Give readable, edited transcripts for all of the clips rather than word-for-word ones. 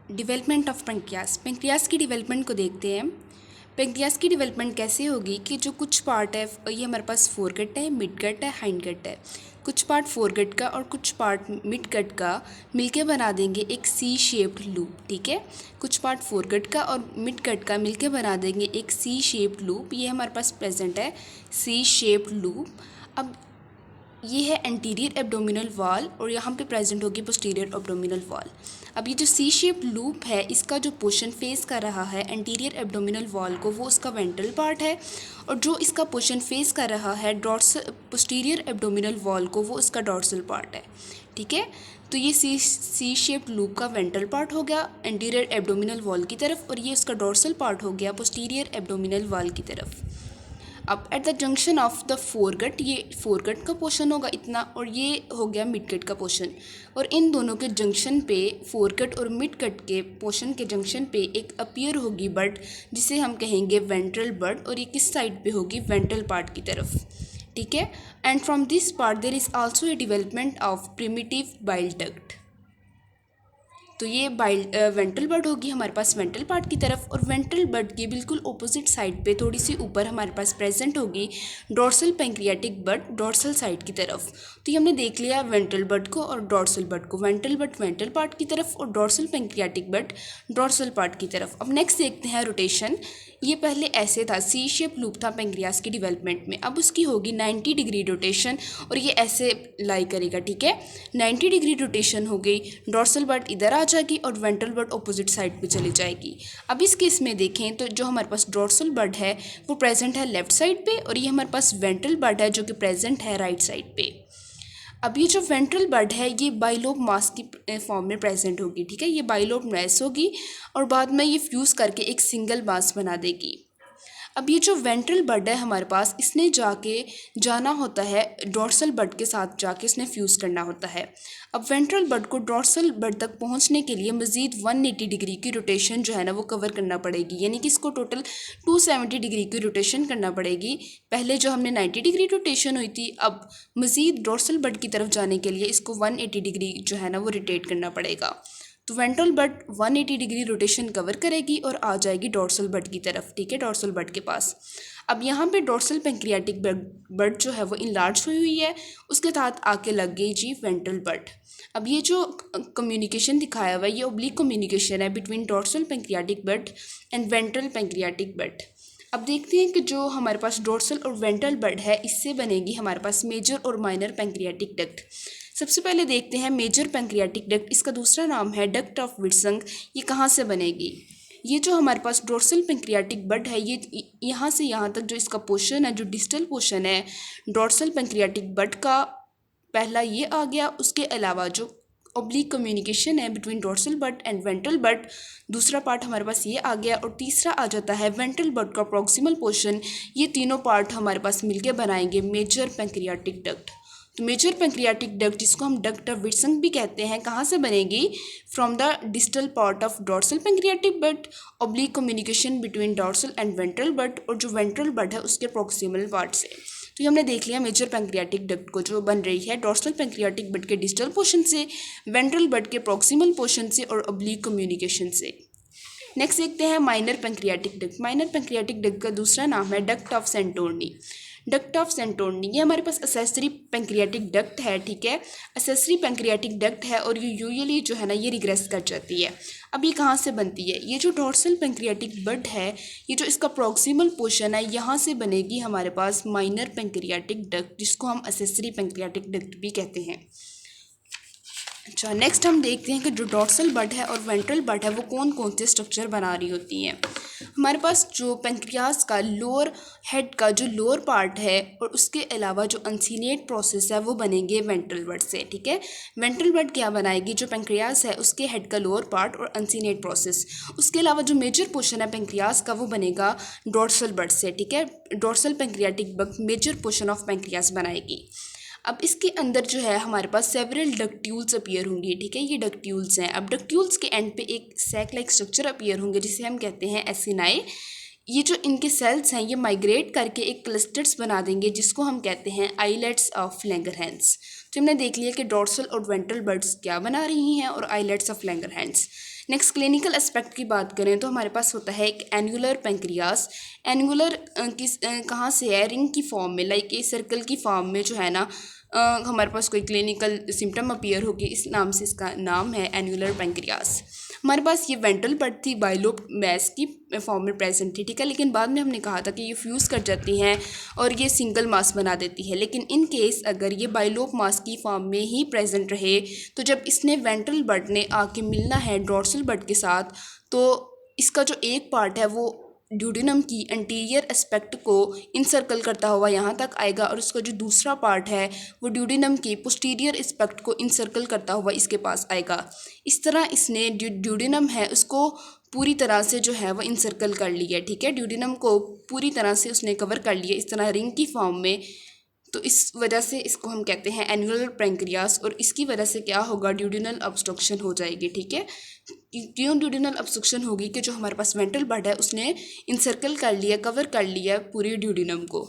Development of pancreas. Pancreas की development को देखते हैं। पेंक्रियास की डेवलपमेंट कैसे होगी कि जो कुछ पार्ट है ये हमारे पास फोरगट है, मिडगट है, हाइंडगट है। कुछ पार्ट फोरगट का और कुछ पार्ट मिडगट का मिलके बना देंगे एक सी शेप्ड लूप। ठीक है, कुछ पार्ट फोरगट का और मिडगट का मिलके बना देंगे एक सी शेप्ड लूप। ये हमारे पास प्रेजेंट है सी शेप्ड लूप। अब ये है एंटीरियर एब्डोमिनल वॉल और यहाँ पे प्रेजेंट होगी पोस्टीरियर एब्डोमिनल वॉल। अब ये जो सी शेप लूप है इसका जो पोर्शन फेस कर रहा है एंटीरियर एब्डोमिनल वॉल को वो उसका वेंट्रल पार्ट है, और जो इसका पोर्शन फेस कर रहा है डॉर्सल पोस्टीरियर एब्डोमिनल वॉल को वो उसका डॉर्सल पार्ट है। ठीक है, तो ये सी शेप लूप का वेंट्रल पार्ट हो गया एंटीरियर एब्डोमिनल वॉल की तरफ, और ये उसका डॉर्सल पार्ट हो गया पोस्टीरियर एब्डोमिनल वॉल की तरफ। अब at the junction of the foregut, ये फोरगट का पोर्शन होगा इतना, और ये हो गया मिडगट का पोर्शन, और इन दोनों के जंक्शन पे फोरगट और मिडगट के पोर्शन के जंक्शन पे एक अपीयर होगी बड जिसे हम कहेंगे वेंट्रल बड, और ये किस साइड पे होगी वेंट्रल पार्ट की तरफ। ठीक है, and from this part there is also a development of primitive bile duct. तो ये वेंट्रल बड होगी हमारे पास वेंट्रल पार्ट की तरफ, और वेंट्रल बड के बिल्कुल ऑपोजिट साइड पे थोड़ी सी ऊपर हमारे पास प्रेजेंट होगी डॉर्सल पैंक्रियाटिक बड डॉर्सल साइड की तरफ। तो ये हमने देख लिया वेंट्रल बड को और डॉर्सल बड को, वेंट्रल बड वेंट्रल पार्ट की तरफ और डॉर्सल पैंक्रियाटिक बड डॉर्सल पार्ट की तरफ। अब नेक्स्ट देखते हैं रोटेशन। ये पहले ऐसे था, सी शेप लूप था पेंक्रियास की डेवलपमेंट में, अब उसकी होगी 90 डिग्री रोटेशन और ये ऐसे लाई करेगा। ठीक है, 90 डिग्री रोटेशन हो गई, डॉर्सल बड इधर आ जाएगी और वेंट्रल बड ऑपोजिट साइड पे चली जाएगी। अब इस केस में देखें तो जो हमारे पास डॉर्सल बड है वो प्रेजेंट है लेफ्ट साइड पे, और ये हमारे पास वेंट्रल बड है जो कि प्रेजेंट है राइट साइड पे। अब ये जो वेंट्रल बड है ये बाइलोब मास की फॉर्म में प्रेजेंट होगी। ठीक है, ये बाइलोब मास होगी और बाद में ये फ्यूज़ करके एक सिंगल मास बना देगी। अब ये जो वेंट्रल बड है हमारे पास, इसने जाना होता है डॉर्सल बड के साथ जाके इसने फ्यूज़ करना होता है। अब वेंट्रल बड को डॉर्सल बड तक पहुंचने के लिए मज़ीद 180 डिग्री की रोटेशन जो है ना वो कवर करना पड़ेगी, यानी कि इसको टोटल 270 डिग्री की रोटेशन करना पड़ेगी। पहले जो हमने 90 डिग्री रोटेशन हुई थी, अब मज़ीद डॉर्सल बड की तरफ जाने के लिए इसको 180 डिग्री जो है ना वो रोटेट करना पड़ेगा। तो वेंट्रल बड 180 डिग्री रोटेशन कवर करेगी और आ जाएगी डॉर्सल बड की तरफ। ठीक है, डॉर्सल बड के पास। अब यहाँ पे डॉर्सल पैंक्रियाटिक बड जो है वो इनलार्ज हुई है, उसके साथ आके लग गई जी वेंट्रल बड। अब ये जो कम्युनिकेशन दिखाया हुआ है ये ओब्लिक कम्युनिकेशन है between dorsal pancreatic bud and ventral pancreatic bud. अब देखते हैं कि जो हमारे पास डॉर्सल और वेंट्रल बड है इससे बनेगी हमारे पास मेजर और माइनर पैंक्रियाटिक डक्ट। सबसे पहले देखते हैं मेजर पैंक्रियाटिक डक्ट, इसका दूसरा नाम है डक्ट ऑफ विट्संग। ये कहाँ से बनेगी? ये जो हमारे पास डॉर्सल पैंक्रियाटिक बड है ये यहाँ से यहाँ तक जो इसका पोर्शन है, जो डिस्टल पोर्शन है डॉर्सल पैंक्रियाटिक बड का, पहला ये आ गया। उसके अलावा जो ओब्लिक कम्युनिकेशन है between dorsal bud and ventral bud, दूसरा पार्ट हमारे पास ये आ गया, और तीसरा आ जाता है वेंट्रल बड का प्रॉक्सिमल पोर्शन। ये तीनों पार्ट हमारे पास मिलके बनाएंगे मेजर पैंक्रियाटिक डक्ट। तो मेजर पैंक्रियाटिक डक्ट जिसको हम डक्ट ऑफ विट्संग भी कहते हैं, कहाँ से बनेगी? From the distal part of dorsal pancreatic bud, oblique communication between dorsal and ventral bud, और जो वेंट्रल बड है उसके प्रॉक्सिमल पार्ट से। तो ये हमने देख लिया मेजर पैंक्रियाटिक डक्ट को जो बन रही है डॉर्सल पैंक्रियाटिक बड के डिस्टल पोर्शन से, वेंट्रल बड के प्रॉक्सिमल पोर्शन से और ओब्लिक कम्युनिकेशन से। नेक्स्ट देखते हैं minor pancreatic duct. Minor pancreatic duct का दूसरा नाम है डक्ट ऑफ सेंटोर्नी। डक्ट ऑफ सेंटोर्नी ये हमारे पास एसेसरी पैंक्रियाटिक डक्ट है। ठीक है, एसेसरी पैंक्रियाटिक डक्ट है और ये यूजुअली जो है ना ये रिग्रेस कर जाती है। अब ये कहाँ से बनती है? ये जो डॉर्सल पैंक्रियाटिक बड है, ये जो इसका प्रॉक्सिमल पोर्शन है, यहाँ से बनेगी हमारे पास माइनर पैंक्रियाटिक डक्ट जिसको हम एसेसरी पैंक्रियाटिक डक्ट भी कहते हैं। अच्छा, नेक्स्ट हम देखते हैं कि जो डॉर्सल बड है और वेंट्रल बड है वो कौन कौन से स्ट्रक्चर बना रही होती हैं। हमारे पास जो पेंक्रियास का लोअर हेड का जो लोअर पार्ट है और उसके अलावा जो अनसीनेट प्रोसेस है वो बनेंगे वेंट्रल बड से। ठीक है, वेंट्रल बड क्या बनाएगी? जो पेंक्रियास है उसके हेड का लोअर पार्ट और अनसीनेट प्रोसेस। उसके अलावा जो मेजर पोर्शन है पेंक्रियास का वो बनेगा डॉर्सल बड से। ठीक है, dorsal pancreatic bud major portion of pancreas बनाएगी। अब इसके अंदर जो है हमारे पास सेवरल डक्ट्यूल्स अपीयर होंगी। ठीक है, ये डक्ट्यूल्स हैं। अब डक्ट्यूल्स के एंड पे एक सैक लाइक स्ट्रक्चर अपीयर होंगे जिसे हम कहते हैं एसिनाई। ये जो इनके सेल्स हैं ये माइग्रेट करके एक क्लस्टर्स बना देंगे जिसको हम कहते हैं आइलेट्स ऑफ लैंगरहैंस। तो हमने देख लिया कि डॉर्सल और वेंट्रल बर्ड्स क्या बना रही हैं और islets of Langerhans. Next clinical aspect की बात करें तो हमारे पास होता है एक एनुलर पेंक्रियास। एनुलर किस कहाँ से है, रिंग की फॉर्म में, लाइक ए सर्कल की फॉर्म में जो है ना हमारे पास कोई क्लिनिकल सिम्टम अपीयर होगी, इस नाम से इसका नाम है एनुलर पेंक्रियास। हमारे पास ये वेंट्रल बर्ड थी बाइलोब मैस की फॉर्म में प्रेजेंट थी, ठीक है, लेकिन बाद में हमने कहा था कि ये फ्यूज़ कर जाती हैं और ये सिंगल मास बना देती है। लेकिन इन केस अगर ये बाइलोब मास की फॉर्म में ही प्रेजेंट रहे तो जब इसने वेंट्रल बर्ड ने आके मिलना है डॉर्सल बर्ड के साथ तो इसका जो एक पार्ट है वो ड्यूडेनम की एंटीरियर एस्पेक्ट को इनसर्कल करता हुआ यहाँ तक आएगा और उसका जो दूसरा पार्ट है वो ड्यूडेनम की पोस्टीरियर एस्पेक्ट को इनसर्कल करता हुआ इसके पास आएगा। इस तरह इसने ड्यूडेनम है उसको पूरी तरह से जो है वो इनसर्कल कर लिया, ठीक है, ड्यूडेनम को पूरी तरह से उसने कवर कर लिया इस तरह रिंग की फॉर्म में। तो इस वजह से इसको हम कहते हैं एनुलर पेंक्रियास और इसकी वजह से क्या होगा, ड्यूडेनल ऑब्स्ट्रक्शन हो जाएगी, ठीक है। क्यों ड्यूडेनल ऑब्स्ट्रक्शन होगी कि जो हमारे पास वेंट्रल बर्ड है उसने इनसर्कल कर लिया, कवर कर लिया पूरी ड्यूडेनम को।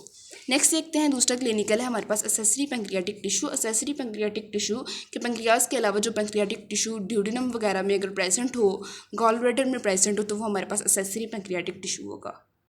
नेक्स्ट देखते हैं दूसरा क्लिनिकल है हमारे पास accessory pancreatic tissue. Accessory pancreatic tissue के पेंक्रियास के अलावा जो पेंक्रियाटिक टिश्यू ड्यूडेनम वगैरह में अगर प्रेजेंट हो, गॉल ब्लैडर में प्रेजेंट हो तो वो हमारे पास एसेसरी पेंक्रियाटिक टिश्यू होगा।